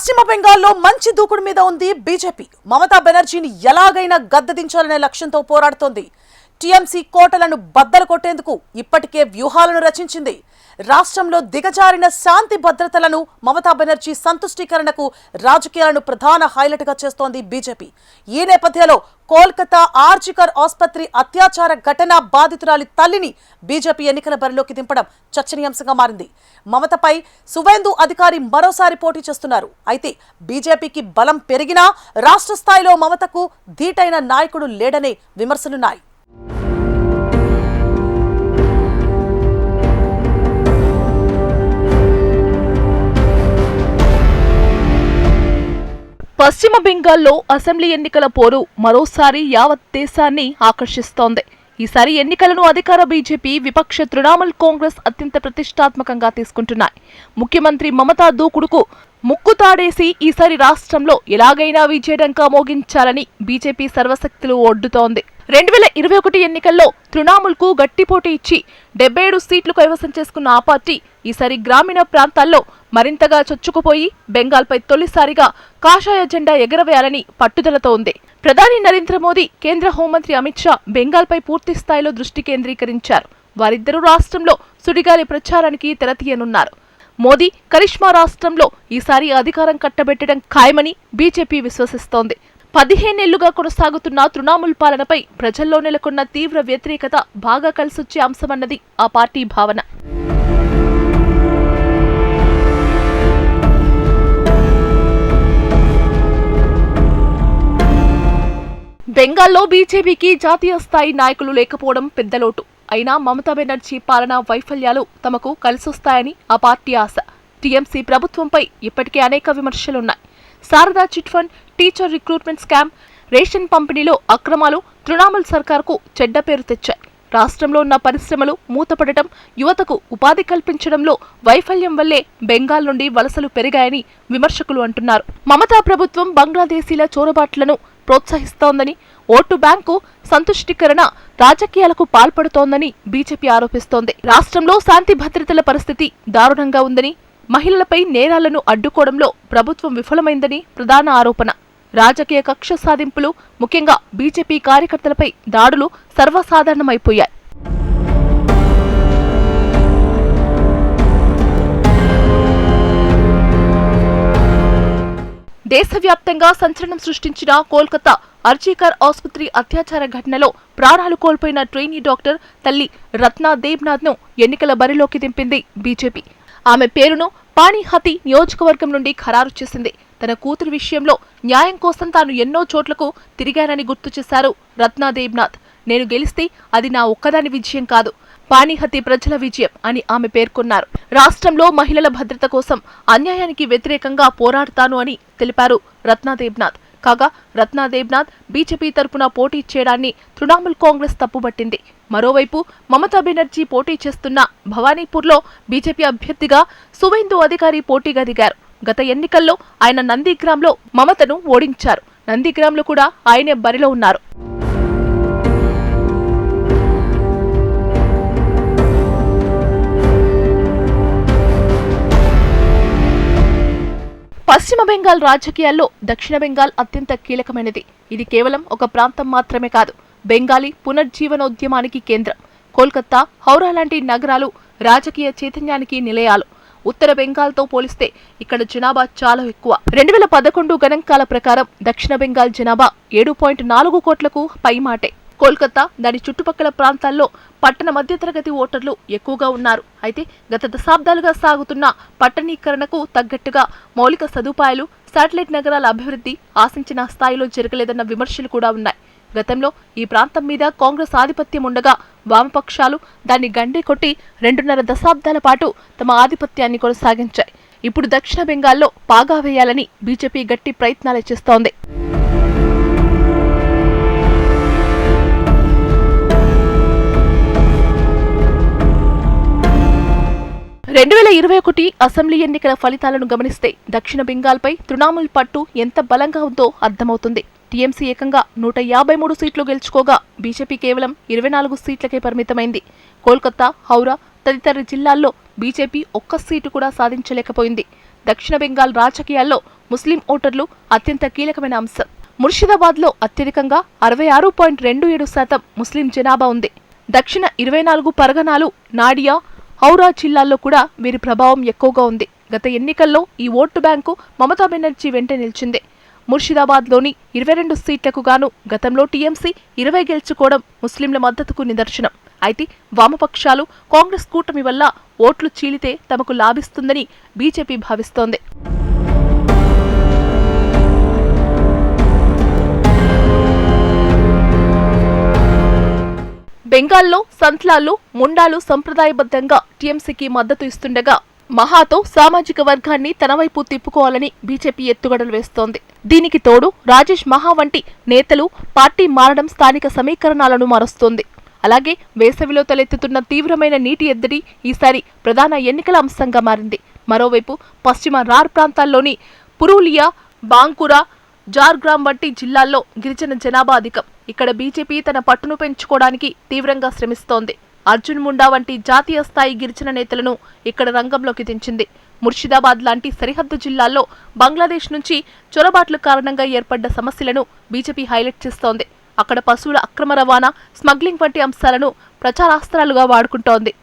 పశ్చిమ బెంగాల్లో మంచి దూకుడు మీద ఉంది బీజేపీ. మమతా బెనర్జీని ఎలాగైనా గద్దెదించాలనే లక్ష్యంతో పోరాడుతోంది. టీఎంసీ కోటలను బద్దలు కొట్టేందుకు ఇప్పటికే వ్యూహాలను రచించింది. రాష్ట్రంలో దిగజారిన శాంతి భద్రతలను మమతా బెనర్జీ సంతుష్టీకరణకు రాజకీయాలను ప్రధాన హైలైట్ గా చేస్తోంది బీజేపీ. ఈ నేపథ్యంలో కోల్కతా ఆర్జికర్ ఆసుపత్రి అత్యాచార ఘటన బాధితురాలి తల్లిని బీజేపీ ఎన్నికల బరిలోకి దింపడం చర్చనీయాంశంగా మారింది. మమతపై సువేందు అధికారి మరోసారి పోటీ చేస్తున్నారు. అయితే బీజేపీకి బలం పెరిగినా రాష్ట్ర స్థాయిలో మమతకు ధీటైన నాయకుడు లేడనే విమర్శలున్నాయి. పశ్చిమ బెంగాల్లో అసెంబ్లీ ఎన్నికల పోరు మరోసారి యావత్ దేశాన్ని ఆకర్షిస్తోంది. ఈసారి ఎన్నికలను అధికార బీజేపీ, విపక్ష తృణమూల్ కాంగ్రెస్ అత్యంత ప్రతిష్టాత్మకంగా తీసుకుంటున్నాయి. ముఖ్యమంత్రి మమతా దూకుడుకు ముక్కుతాడేసి ఈసారి రాష్ట్రంలో ఎలాగైనా విజయడంకా మోగించాలని బీజేపీ సర్వశక్తులు ఒడ్డుతోంది. 2021 ఎన్నికల్లో తృణమూల్ కు గట్టి పోటీ ఇచ్చి 77 సీట్లు కైవసం చేసుకున్న ఆ పార్టీ ఈసారి గ్రామీణ ప్రాంతాల్లో మరింతగా చొచ్చుకుపోయి బెంగాల్పై తొలిసారిగా కాషాయ జెండా ఎగరవేయాలని పట్టుదలతో ఉంది. ప్రధాని నరేంద్ర మోదీ, కేంద్ర హోంమంత్రి అమిత్ షా బెంగాల్పై పూర్తి స్థాయిలో దృష్టి కేంద్రీకరించారు. వారిద్దరూ రాష్ట్రంలో సుడిగాలి ప్రచారానికి తెరతీయనున్నారు. మోదీ కరిష్మా రాష్ట్రంలో ఈసారి అధికారం కట్టబెట్టడం ఖాయమని బీజేపీ విశ్వసిస్తోంది. 15 ఏళ్లుగా కొనసాగుతున్న తృణమూల్ పాలనపై ప్రజల్లో నెలకొన్న తీవ్ర వ్యతిరేకత బాగా కలిసొచ్చే అంశమన్నది ఆ పార్టీ భావన. బెంగాల్లో బీజేపీకి జాతీయ స్థాయి నాయకులు లేకపోవడం పెద్ద లోటు. అయినా మమతా బెనర్జీ పాలనా వైఫల్యాలు తమకు కలిసొస్తాయని ఆ పార్టీ ఆశ. టీఎంసీ ప్రభుత్వంపై ఇప్పటికే అనేక విమర్శలున్నాయి. Sharada chit fund, teacher recruitment scam, ration పంపిణీలో అక్రమాలు తృణమూల్ సర్కార్కు చెడ్డ పేరు తెచ్చాయి. రాష్ట్రంలో ఉన్న పరిశ్రమలు మూతపడటం, యువతకు ఉపాధి కల్పించడంలో వైఫల్యం వల్లే బెంగాల్ నుండి వలసలు పెరిగాయని విమర్శకులు అంటున్నారు. మమతా ప్రభుత్వం బంగ్లాదేశీల చొరబాట్లను ప్రోత్సహిస్తోందని, ఓటు బ్యాంకు సంతుష్టీకరణ రాజకీయాలకు పాల్పడుతోందని బీజేపీ ఆరోపిస్తోంది. రాష్ట్రంలో శాంతి భద్రతల పరిస్థితి దారుణంగా ఉందని, మహిళలపై నేరాలను అడ్డుకోవడంలో ప్రభుత్వం విఫలమైందని ప్రధాన ఆరోపణ. రాజకీయ కక్ష సాధింపులు, ముఖ్యంగా బీజేపీ కార్యకర్తలపై దాడులు సర్వసాధారణమైపోయాయి. దేశవ్యాప్తంగా సంచలనం సృష్టించిన కోల్కతా ఆర్జికర్ ఆసుపత్రి అత్యాచార ఘటనలో ప్రాణాలు కోల్పోయిన ట్రైనీ డాక్టర్ తల్లి రత్నా దేబ్నాథ్ ను ఎన్నికల బరిలోకి దింపింది బీజేపీ. ఆమె పేరును పాణిహతి నియోజకవర్గం నుండి ఖరారు చేసింది. తన కూతురు విషయంలో న్యాయం కోసం తాను ఎన్నో చోట్లకు తిరిగానని గుర్తు చేశారు రత్నా దేబ్నాథ్. నేను గెలిస్తే అది నా ఒక్కదాని విజయం కాదు, పాణిహతి ప్రజల విజయం అని ఆమె పేర్కొన్నారు. రాష్ట్రంలో మహిళల భద్రత కోసం అన్యాయానికి వ్యతిరేకంగా పోరాడతాను అని తెలిపారు రత్నా దేబ్నాథ్. కాగా రత్నా దేబ్నాథ్ బీజేపీ తరపున పోటీ చేయడాన్ని తృణమూల్ కాంగ్రెస్ తప్పుబట్టింది. మరోవైపు మమతా బెనర్జీ పోటీ చేస్తున్న భవానీపూర్లో బీజేపీ అభ్యర్థిగా సువేందు అధికారి పోటీగా దిగారు. గత ఎన్నికల్లో ఆయన నందిగ్రామ్లో మమతను ఓడించారు. నందిగ్రామ్లో కూడా ఆయనే బరిలో ఉన్నారు. పశ్చిమ బెంగాల్ రాజకీయాల్లో దక్షిణ బెంగాల్ అత్యంత కీలకమైనది. ఇది కేవలం ఒక ప్రాంతం మాత్రమే కాదు, బెంగాలీ పునర్జీవనోద్యమానికి కేంద్రం. కోల్కతా, హౌరా లాంటి నగరాలు రాజకీయ చైతన్యానికి నిలయాలు. ఉత్తర బెంగాల్తో పోలిస్తే ఇక్కడ జనాభా చాలా ఎక్కువ. 2011 గణాంకాల ప్రకారం దక్షిణ బెంగాల్ జనాభా 7.4 కోట్లకు పైమాటే. కోల్కతా, దాని చుట్టుపక్కల ప్రాంతాల్లో పట్టణ మధ్యతరగతి ఓటర్లు ఎక్కువగా ఉన్నారు. అయితే గత దశాబ్దాలుగా సాగుతున్న పట్టణీకరణకు తగ్గట్టుగా మౌలిక సదుపాయాలు, శాటిలైట్ నగరాల అభివృద్ధి ఆశించిన స్థాయిలో జరగలేదన్న విమర్శలు కూడా ఉన్నాయి. గతంలో ఈ ప్రాంతం మీద కాంగ్రెస్ ఆధిపత్యం ఉండగా వామపక్షాలు దాన్ని గండి కొట్టి 2.5 దశాబ్దాల పాటు తమ ఆధిపత్యాన్ని కొనసాగించాయి. ఇప్పుడు దక్షిణ బెంగాల్లో పాగా వేయాలని బీజేపీ గట్టి ప్రయత్నాలు చేస్తోంది. 2021 అసెంబ్లీ ఎన్నికల ఫలితాలను గమనిస్తే దక్షిణ బెంగాల్పై తృణమూల్ పట్టు ఎంత బలంగా ఉందో అర్థమవుతుంది. టీఎంసీ ఏకంగా 153 సీట్లు గెలుచుకోగా బీజేపీ కేవలం 24 సీట్లకే పరిమితమైంది. కోల్కతా, హౌరా తదితర జిల్లాల్లో బీజేపీ ఒక్క సీటు కూడా సాధించలేకపోయింది. దక్షిణ బెంగాల్ రాజకీయాల్లో ముస్లిం ఓటర్లు అత్యంత కీలకమైన అంశం. ముర్షిదాబాద్లో అత్యధికంగా 66.27% ముస్లిం జనాభా ఉంది. దక్షిణ 24 పరగనాలు, నాడియా, హౌరా జిల్లాల్లో కూడా వీరి ప్రభావం ఎక్కువగా ఉంది. గత ఎన్నికల్లో ఈ ఓటు బ్యాంకు మమతా బెనర్జీ వెంట నిలిచింది. ముర్షిదాబాద్లోని 22 సీట్లకు గాను గతంలో టీఎంసీ 20 గెలుచుకోవడం ముస్లింల మద్దతుకు నిదర్శనం. అయితే వామపక్షాలు, కాంగ్రెస్ కూటమి వల్ల ఓట్లు చీలితే తమకు లాభిస్తుందని బీజేపీ భావిస్తోంది. బెంగాల్లో సంత్లాలు, ముండాలు సంప్రదాయబద్ధంగా టీఎంసీకి మద్దతు ఇస్తుండగా మహాతో సామాజిక వర్గాన్ని తన వైపు తిప్పుకోవాలని బీజేపీ ఎత్తుగడలు వేస్తోంది. దీనికి తోడు రాజేష్ మహా వంటి నేతలు పార్టీ మారడం స్థానిక సమీకరణాలను మారుస్తోంది. అలాగే వేసవిలో తలెత్తుతున్న తీవ్రమైన నీటి ఎద్దడి ఈసారి ప్రధాన ఎన్నికల అంశంగా మారింది. మరోవైపు పశ్చిమ రార్ ప్రాంతాల్లోని పురూలియా, బాంకురా, జార్గ్రామ్ వంటి జిల్లాల్లో గిరిజన జనాభా అధికం. ఇక్కడ బీజేపీ తన పట్టును పెంచుకోవడానికి తీవ్రంగా శ్రమిస్తోంది. అర్జున్ ముండా వంటి జాతీయ స్థాయి గిరిజన నేతలను ఇక్కడ రంగంలోకి దించింది. ముర్షిదాబాద్ లాంటి సరిహద్దు జిల్లాల్లో బంగ్లాదేశ్ నుంచి చొరబాట్ల కారణంగా ఏర్పడ్డ సమస్యలను బీజేపీ హైలైట్ చేస్తోంది. అక్కడ పశువుల అక్రమ రవాణా, స్మగ్లింగ్ వంటి అంశాలను ప్రచారాస్త్రాలుగా వాడుకుంటోంది.